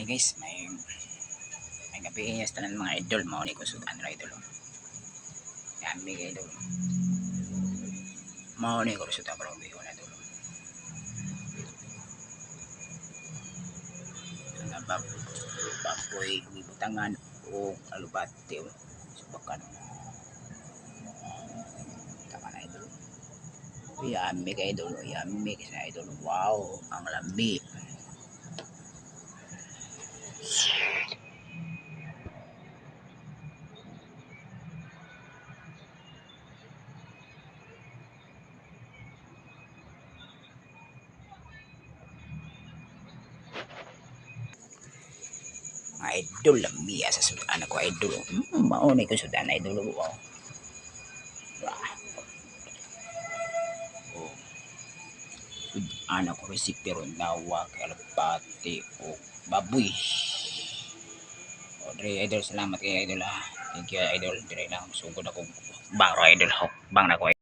ni guys, may gabi yes tanan mga idol mao ni ko sudan ra idol. Yami kay idol. Mao ni ko sudan ra idol. Ang baboy gibutangan o alubate o subakan. Tama na idol. Yami kay idol, yami kay idol. Wow, ang lami. Idol lami sa sudan ako idol. Mauni ko sudan idol wow. Anak ko recipe ron nawa kay alpati o baboy. O dire idol salamat kay idol ah. Thank you idol dire lang sugod ako bang idol bang na ko